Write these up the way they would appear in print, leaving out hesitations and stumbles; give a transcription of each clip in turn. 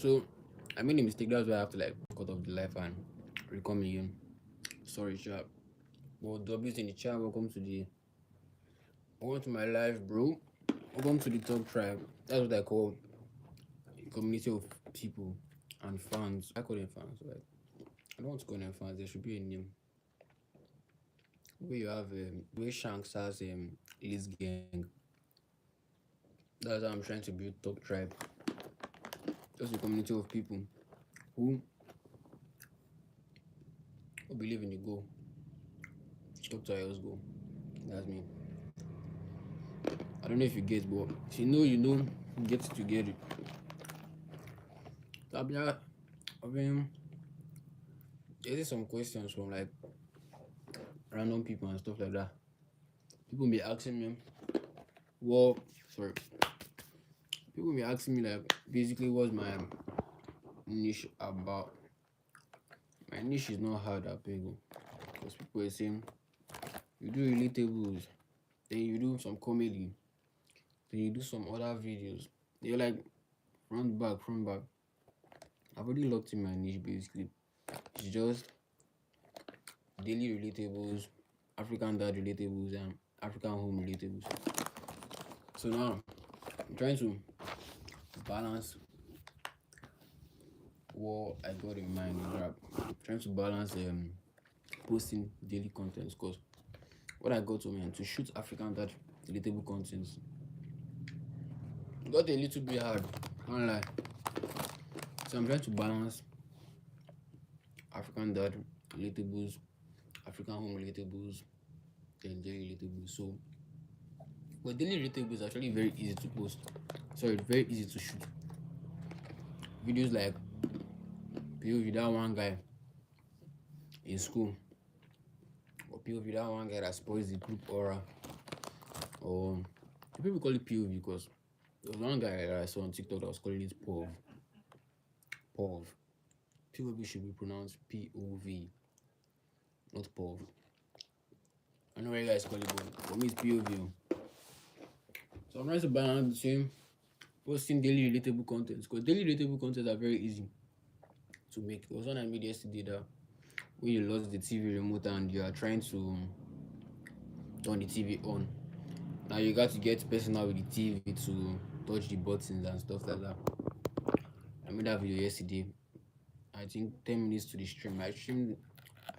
So I made a mistake. That's why I have to like cut off the life and recome again. Sorry, chat. Well, W's in the chat. Welcome to my life, bro. Welcome to the top tribe. That's what I call a community of people and fans. I call them fans. Like I don't want to call them fans. There should be a name. Where you have where Shanks has Liz Gang. That's how I'm trying to build top tribe. Just a community of people who who believe in the goal. Talk to else go. That's me. I don't know if you get, but if you know, you know, get it together. Tabia, I mean, there's some questions from like random people and stuff like that. People be asking me, well, sorry, people be asking me like, basically, what's my niche about? My niche is not hard at Pego, because people are saying you do relatables, then you do some comedy, then you do some other videos. You're like front back, front back. I've already locked in my niche basically. It's just daily relatables, African dad relatables, and African home relatables. So now I'm trying to balance what I got in mind in rap. Trying to balance posting daily contents because what I got to man to shoot African dad relatable contents got a little bit hard. Can't lie. So I'm trying to balance African dad relatables, African home relatables, then daily relatables. So but daily relatable is actually very easy to post. Sorry, very easy to shoot. Videos like POV that one guy in school, or POV that one guy that spoils the group aura, or people call it POV because there was one guy that I saw on TikTok that was calling it POV. POV. POV should be pronounced POV, not POV. I know what you guys call it, but for me it's POV. So I'm trying to balance between posting daily relatable content because daily relatable content are very easy to make. There was one I made yesterday that when you lost the TV remote and you are trying to turn the TV on. Now you got to get personal with the TV to touch the buttons and stuff like that. I made that video yesterday. I think 10 minutes to the stream. I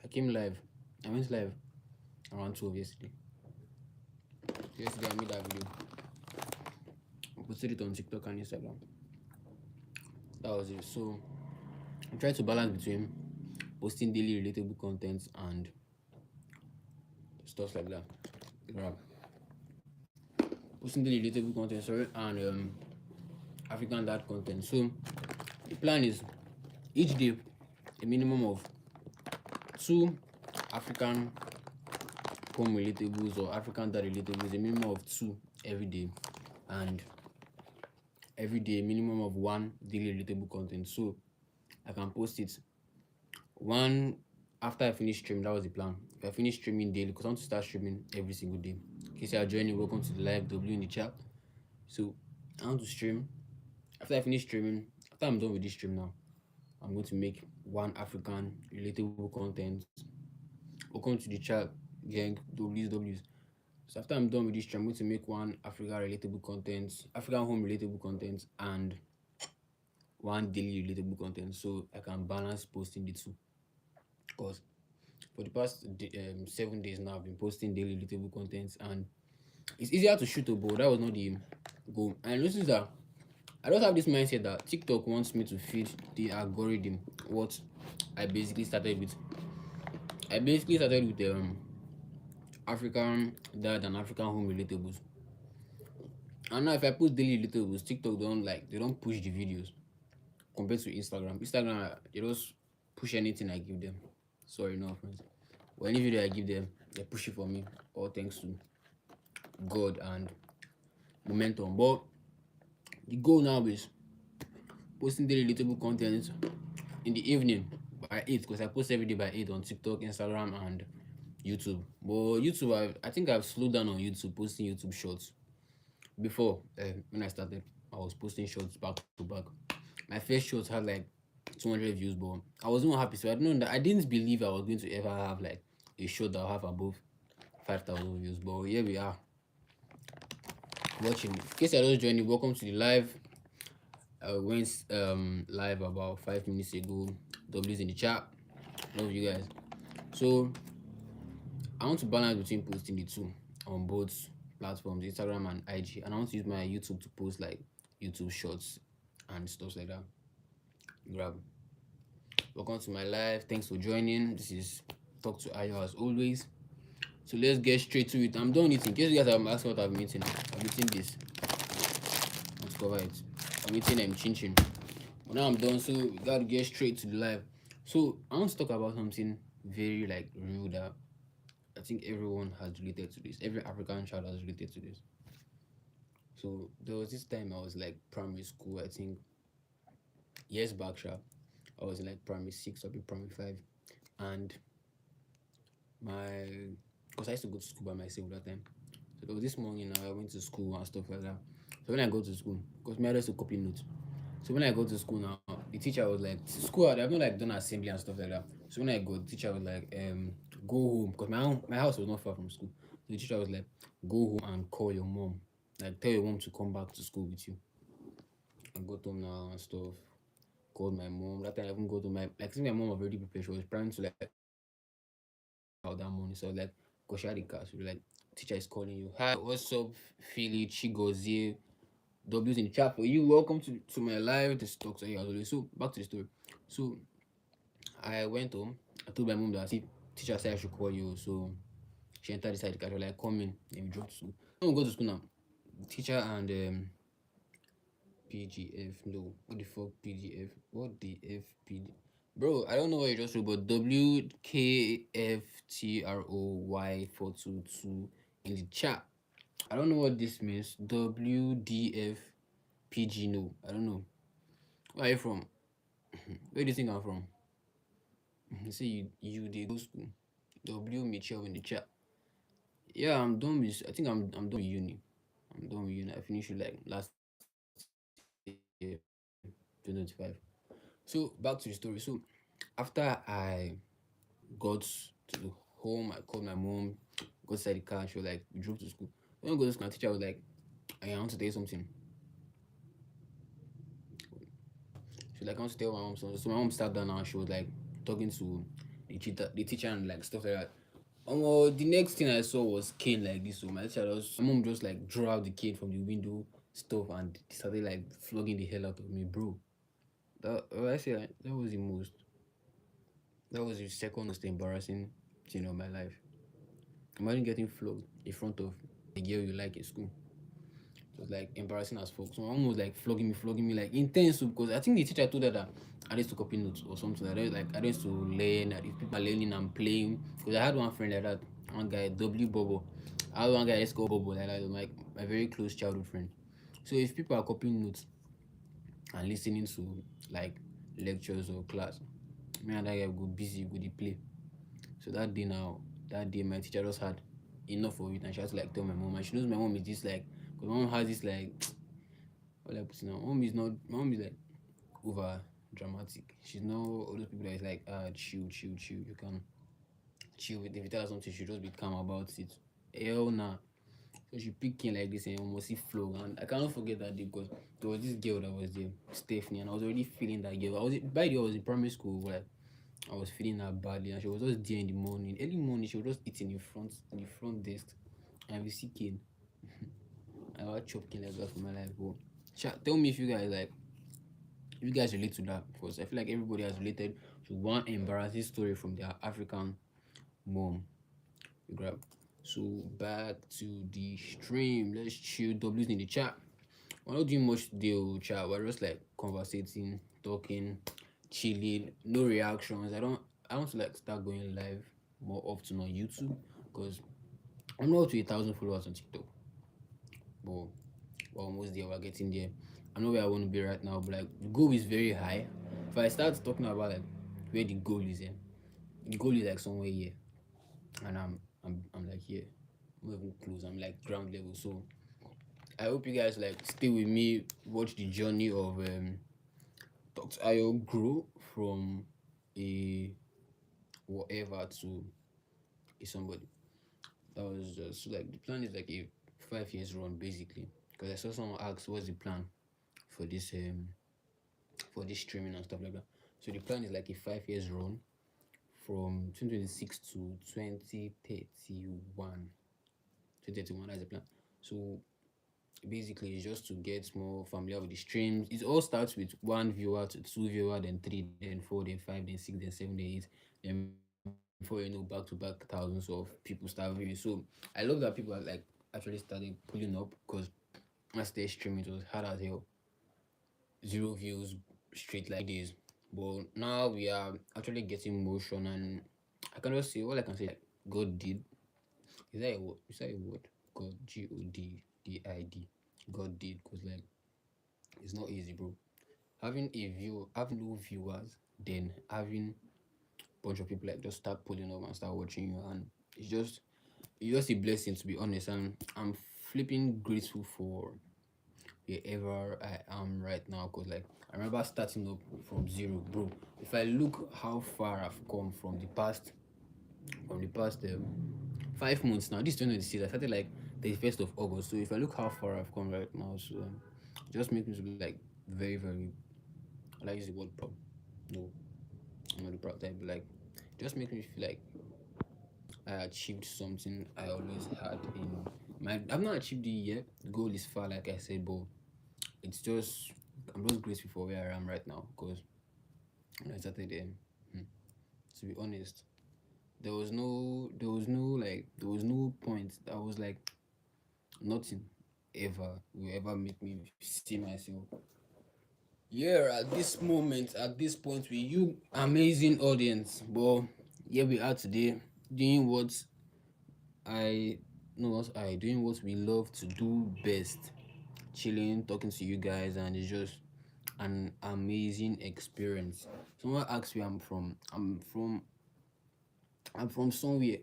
came live. I went live around 12 yesterday. Yesterday I made that video. I posted it on TikTok and Instagram. That was it. So I try to balance between posting daily relatable content and stuff like that. Yeah. Posting daily relatable content, sorry, and African dad content. So the plan is each day a minimum of 2 African home relatables or African dad relatables, a minimum of 2 every day, and every day a minimum of 1 daily relatable content. So I can post it one after I finish streaming. That was the plan. If I finish streaming daily, because I want to start streaming every single day. In case you are joining, welcome to the live W in the chat. So I want to stream. After I finish streaming, after I'm done with this stream now, I'm going to make 1 African relatable content. Welcome to the chat, gang, W's W's. So after I'm done with this stream, I'm going to make 1 African relatable content, African home relatable content, and 1 daily relatable content, so I can balance posting the two. Because for the past 7 days now, I've been posting daily relatable content, and it's easier to shoot a ball. That was not the goal. And notice that I don't have this mindset that TikTok wants me to feed the algorithm what I basically started with. I basically started with African dad and African home relatables. And now if I post daily relatables, TikTok they don't push the videos compared to Instagram. Instagram they just push anything I give them. Sorry, no offense. But any video I give them, they push it for me. All thanks to God and momentum. But the goal now is posting daily relatable content in the evening by 8 because I post every day by 8 on TikTok, Instagram, and YouTube. But YouTube, I think I've slowed down on YouTube, posting YouTube shorts. Before, when I started, I was posting shorts back to back. My first shot had like 200 views, but I was not happy. So I don't know that I didn't believe I was going to ever have like a shot that will have above 5,000 views. But here we are watching. In case I just joined you, welcome to the live. I went live about 5 minutes ago. W's in the chat. Love you guys. So I want to balance between posting the two on both platforms, Instagram and IG, and I want to use my YouTube to post like YouTube shorts and stuff like that. Grab. Welcome to my live. Thanks for joining. This is Talk to Ayo as always. So let's get straight to it. I'm done eating. In case you guys have asked what I'm eating, I'm eating this. Let's cover it. I'm eating chin chin. But now I'm done, so we gotta get straight to the live. So I want to talk about something very like real that I think everyone has related to this. Every African child has related to this. So there was this time I was like primary school, I think years back, I was in like primary six or primary five, and my because I used to go to school by myself that time. So there was this morning I went to school and stuff like that. So when I go to school, because me I used to copy notes. So when I go to school now, the teacher was like, school, I've not like done assembly and stuff like that. So when I go, the teacher was like, go home, because my house was not far from school. So the teacher was like, go home and call your mom. Like tell your mom to come back to school with you. I got home now and stuff. Called my mom. That time I even go to my like since my mom was already prepared, she was trying to like out that morning. So I was like, go share the car. So like, teacher is calling you. Hi, what's up, Philly Chigozie? W's in the chat for you. Welcome to my live. This talks to you as always. So back to the story. So I went home. I told my mom that teacher said I should call you. So she entered the side car. She was like, come in. And we drove to school. When we go to school now, teacher and PGF. No, what the fuck PGF? What the FPG? Bro, I don't know what you just wrote, but WKFTROY422 in the chat. I don't know what this means. WDFPG. No, I don't know. Where are you from? Where do you think I'm from? You say you did go school. W Mitchell in the chat. Yeah, I'm done with. I think I'm done with uni. I'm done with uni. I finished it like last year, 2025. So back to the story. So after I got to home, I called my mom, got inside the car, and she was like, we drove to school. When we go to school, my teacher was like, I want to tell you something. She was like, I want to tell my mom something. So my mom sat down and she was like talking to the teacher and like stuff like that. The next thing I saw was cane like this. So my mom just like drew out the cane from the window stuff and started like flogging the hell out of me, bro. I say like, that was the second most embarrassing thing of my life. Imagine getting flogged in front of a girl you like in school. It was like embarrassing as fuck. So my mom was like flogging me like intense because I think the teacher told her that I used to copy notes or something like that. Like I used to learn that if people are learning and playing. Because I had one friend like that, one guy, W Bobo. I had one guy let's go Bobo like that, like my very close childhood friend. So if people are copying notes and listening to like lectures or class, me and that guy go busy, go dey play. So that day my teacher just had enough of it and she had to like tell my mom. And she knows my mom is this like, because my mom has this like, what I put now, my mom is like over dramatic. She's not all those people that is like, chill. You can chill with if you tell her something, she'll just be calm about it. Hell nah. So she picked in like this and almost see flow. And I cannot forget that day because there was this girl that was there, Stephanie, and I was already feeling that girl. By the way, I was in primary school where I was feeling her badly, and she was just there in the morning. Early morning, she was just eating in the front desk, and we see cane. I was choking like that for my life. But tell me if you guys like, if you guys relate to that, because I feel like everybody has related to one embarrassing story from their African mom. You grab. So back to the stream. Let's chill. W's in the chat. We're not doing much deal chat. We're just like conversating, talking, chilling. No reactions. I want to like start going live more often on YouTube because I'm not up to 1,000 followers on TikTok. But we're almost there. We're getting there. I know where I want to be right now, but like the goal is very high. If I start talking about like where the goal is, the goal is like somewhere here, and I'm like here, I'm not even close. I'm like ground level. So I hope you guys like stay with me, watch the journey of Dr. Ayo grew from a whatever to a somebody. That was just so like the plan is like a 5 years run basically. Because I saw someone ask what's the plan for this streaming and stuff like that. So the plan is like a 5 years run from 2026 to 2031. 2031 as a plan. So basically it's just to get more familiar with the streams. It all starts with one viewer to two viewer, then three, then four, then five, then six, then seven, then eight. Then before you know, back to back thousands of people start viewing. So I love that people are like actually started pulling up because as they stream it was hard as hell. Zero views straight like days. But now we are actually getting motion and I can just say all I can say like God did. Is that a word? Is that a word? God GODDID. God did because like it's not easy, bro. Having a view, have no viewers, then having a bunch of people like just start pulling up and start watching you, and it's just a blessing to be honest. And I'm flipping grateful for wherever I am right now because like I remember starting up from zero, bro. If I look how far I've come from the past 5 months now. This is 2026. I started like the 1st of August. So if I look how far I've come right now, so it just makes me to be like very, very I like use the word proud. No, I'm not the proud type, but like just makes me feel like I achieved something I always had in my I've not achieved it yet. The goal is far, like I said, but it's just I'm just grateful for where I am right now because when I started to be honest, there was no point. I was like nothing ever will ever make me see myself here at this moment, at this point with you, amazing audience. But here we are today, doing what I doing what we love to do best, chilling, talking to you guys, and it's just an amazing experience. Someone asked where I'm from. I'm from somewhere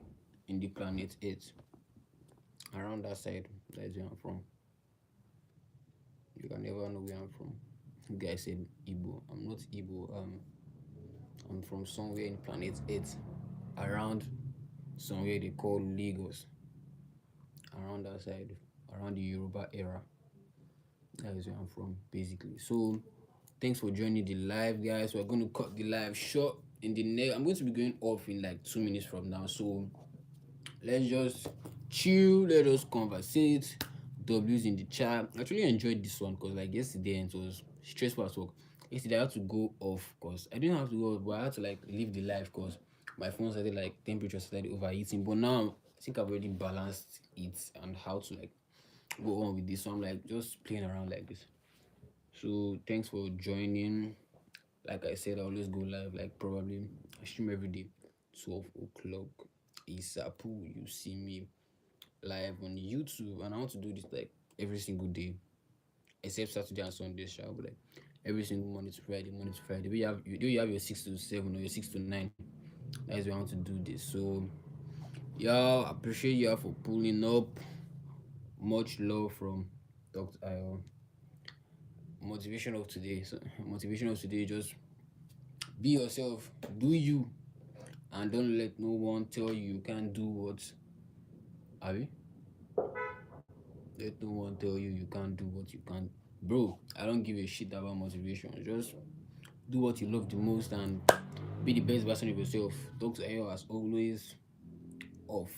in the planet Earth, around that side. That's where I'm from. You can never know where I'm from. You guys said Igbo. I'm not Igbo. I'm from somewhere in planet Earth, around somewhere they call Lagos, around that side, around the Yoruba era. That is where I'm from, basically. So, thanks for joining the live, guys. We're going to cut the live short. In the next, I'm going to be going off in like 2 minutes from now. So, let's just chill. Let us conversate. W's in the chat. I actually enjoyed this one because like yesterday and it was stressful at work. Yesterday I had to go off because I didn't have to go off, but I had to like leave the live because my phone started like temperature started overheating. But now I think I've already balanced it and how to like go on with this. So I'm like just playing around like this. So thanks for joining. Like I said, I always go live like probably I stream every day, 12 o'clock. Isapu, you see me live on YouTube, and I want to do this like every single day, except Saturday and Sunday. Shall be like every single Monday to Friday, Monday to Friday. You have your 6 to 7 or your 6 to 9. That is why I want to do this. So, y'all, appreciate y'all for pulling up. Much love from Dr. Ayo. Motivation of today. So, motivation of today, just be yourself, do you, and don't let no one tell you can't do what. Abi? Let no one tell you can't do what you can't. Bro, I don't give a shit about motivation. Just do what you love the most and be the best version of yourself. Dr. Ayo as always off.